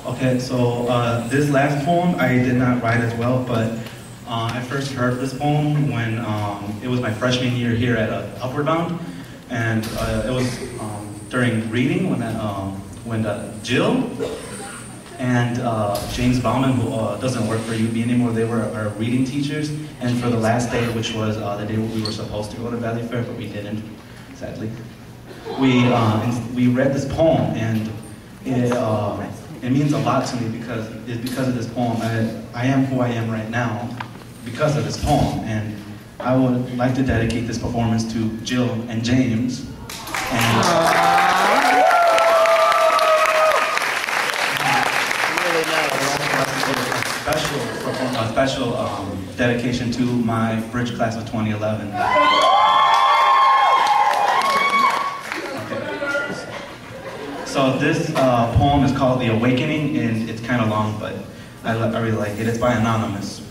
Okay, so this last poem I did not write as well, but I first heard this poem when it was my freshman year here at Upward Bound, and it was during reading when Jill and James Bauman, who doesn't work for UB anymore, they were our reading teachers, and for the last day, which was the day we were supposed to go to Valley Fair, but we didn't, sadly. We read this poem, and it means a lot to me because of this poem. I am who I am right now because of this poem, and I would like to dedicate this performance to Jill and James. And a special dedication to my bridge class of 2011. So this poem is called The Awakening, and it's kind of long, but I really like it. It's by Anonymous.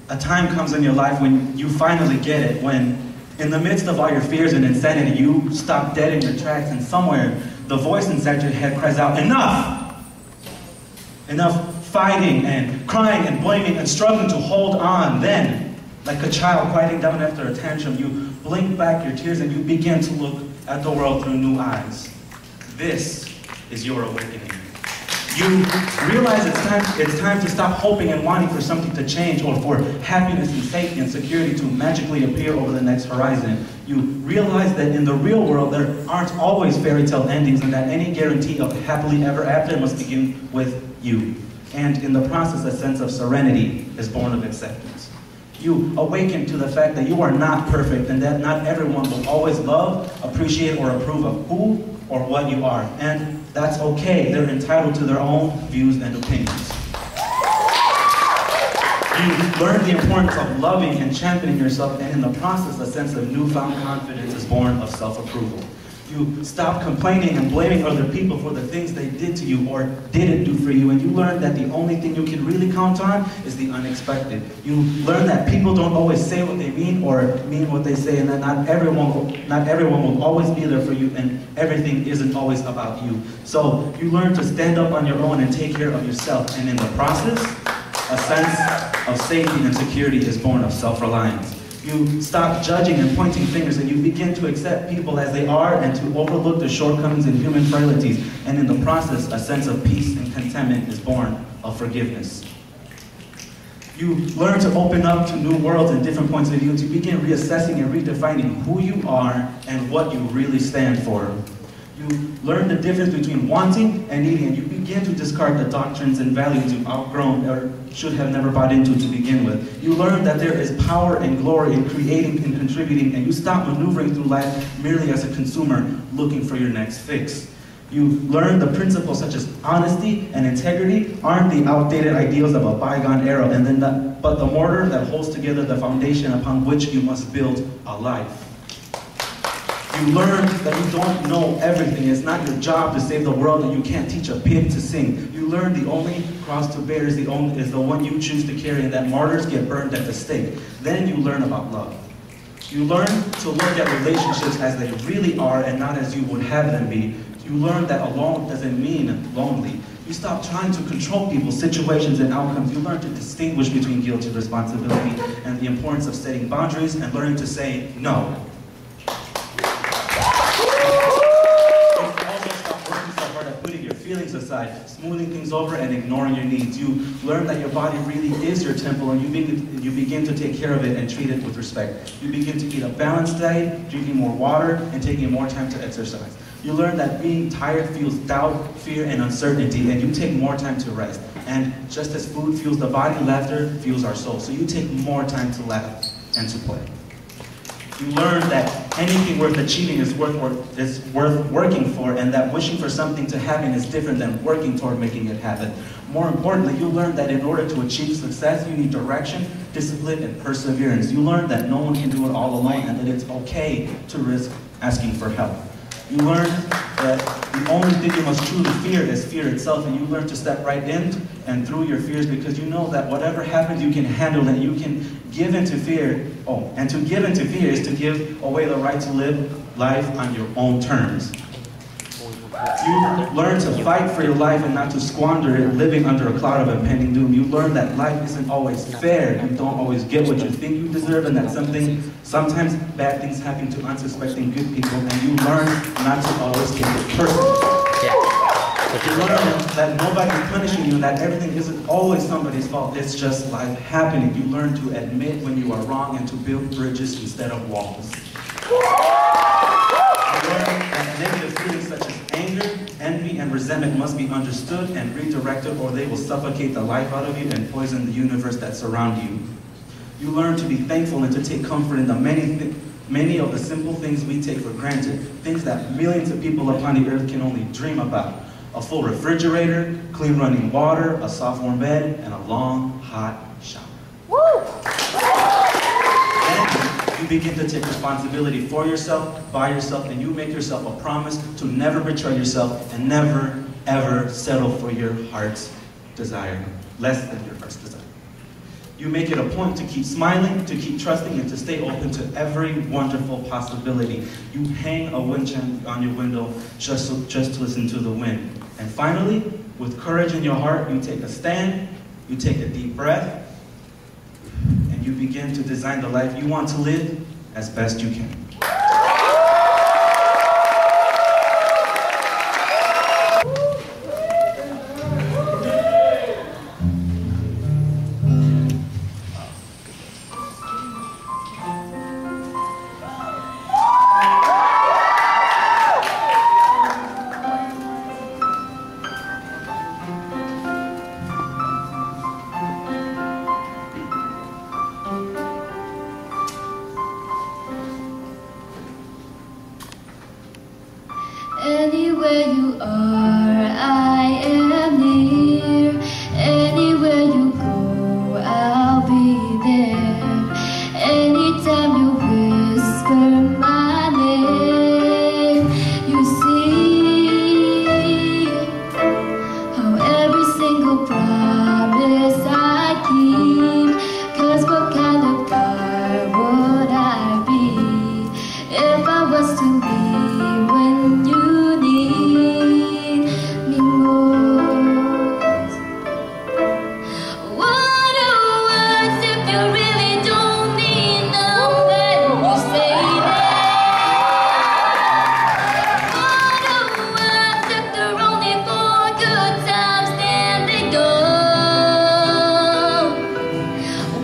A time comes in your life when you finally get it, when in the midst of all your fears and insanity, you stop dead in your tracks, and somewhere the voice inside your head cries out, enough! Enough fighting and crying and blaming and struggling to hold on. Then, like a child quieting down after a tantrum, you blink back your tears and you begin to look at the world through new eyes. This is your awakening. You realize it's time to stop hoping and wanting for something to change or for happiness and safety and security to magically appear over the next horizon. You realize that in the real world there aren't always fairy tale endings, and that any guarantee of happily ever after must begin with you. And in the process, a sense of serenity is born of acceptance. You awaken to the fact that you are not perfect and that not everyone will always love, appreciate, or approve of who or what you are. And that's okay. They're entitled to their own views and opinions. You learn the importance of loving and championing yourself, and in the process, a sense of newfound confidence is born of self-approval. You stop complaining and blaming other people for the things they did to you or didn't do for you, and you learn that the only thing you can really count on is the unexpected. You learn that people don't always say what they mean or mean what they say, and that not everyone will always be there for you, and everything isn't always about you. So you learn to stand up on your own and take care of yourself, and in the process, a sense of safety and security is born of self-reliance. You stop judging and pointing fingers, and you begin to accept people as they are and to overlook the shortcomings and human frailties. And in the process, a sense of peace and contentment is born of forgiveness. You learn to open up to new worlds and different points of view, to begin reassessing and redefining who you are and what you really stand for. You learn the difference between wanting and needing, and you begin to discard the doctrines and values you've outgrown or should have never bought into to begin with. You learn that there is power and glory in creating and contributing, and you stop maneuvering through life merely as a consumer looking for your next fix. You learn the principles such as honesty and integrity aren't the outdated ideals of a bygone era, but the mortar that holds together the foundation upon which you must build a life. You learn that you don't know everything. It's not your job to save the world, and you can't teach a pig to sing. You learn the only cross to bear is the one you choose to carry, and that martyrs get burned at the stake. Then you learn about love. You learn to look at relationships as they really are and not as you would have them be. You learn that alone doesn't mean lonely. You stop trying to control people, situations, and outcomes. You learn to distinguish between guilt and responsibility and the importance of setting boundaries and learning to say no. Putting your feelings aside, smoothing things over, and ignoring your needs. You learn that your body really is your temple, and you begin to take care of it and treat it with respect. You begin to eat a balanced diet, drinking more water, and taking more time to exercise. You learn that being tired fuels doubt, fear, and uncertainty, and you take more time to rest. And just as food fuels the body, laughter fuels our soul. So you take more time to laugh and to play. You learn that anything worth achieving is worth working for, and that wishing for something to happen is different than working toward making it happen. More importantly, you learn that in order to achieve success, you need direction, discipline, and perseverance. You learn that no one can do it all alone, and that it's okay to risk asking for help. You learn that the only thing you must truly fear is fear itself, and you learn to step right in and through your fears, because you know that whatever happens, you can handle it. You can give into fear. And to give into fear is to give away the right to live life on your own terms. You learn to fight for your life and not to squander it living under a cloud of impending doom. You learn that life isn't always fair. You don't always get what you think you deserve, and that sometimes bad things happen to unsuspecting good people, and you learn not to always take it personally. You learn that nobody's punishing you, and that everything isn't always somebody's fault. It's just life happening. You learn to admit when you are wrong and to build bridges instead of walls. You learn that negative feelings such as anger, envy, and resentment must be understood and redirected, or they will suffocate the life out of you and poison the universe that surrounds you. You learn to be thankful and to take comfort in the many of the simple things we take for granted, things that millions of people upon the earth can only dream about. A full refrigerator, clean running water, a soft warm bed, and a long, hot shower. You begin to take responsibility for yourself, by yourself, and you make yourself a promise to never betray yourself and never, ever settle for your heart's desire, less than your heart's desire. You make it a point to keep smiling, to keep trusting, and to stay open to every wonderful possibility. You hang a wind chime on your window just to listen to the wind. And finally, with courage in your heart, you take a stand, you take a deep breath, and you begin to design the life you want to live as best you can. Anywhere you are, I am near. Anywhere you go, I'll be there. Anytime you whisper my name, you see how every single promise I keep. 'Cause what kind of guy would I be if I was to leave when you need me most? What are words if you really don't mean them when you say them? What are words if they're only for good times, then they go?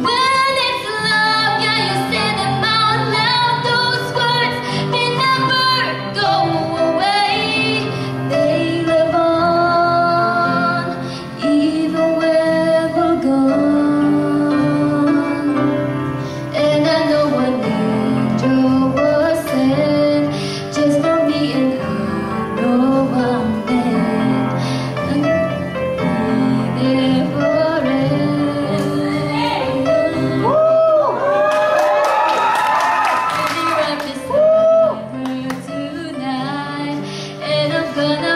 When it's love, yeah, you say them out loud. Those words, they never go away. They live on, even when we're gone. And I know an angel was sent just for me, and I know I'm meant to be there forever. I'll be right beside her tonight, and I'm gonna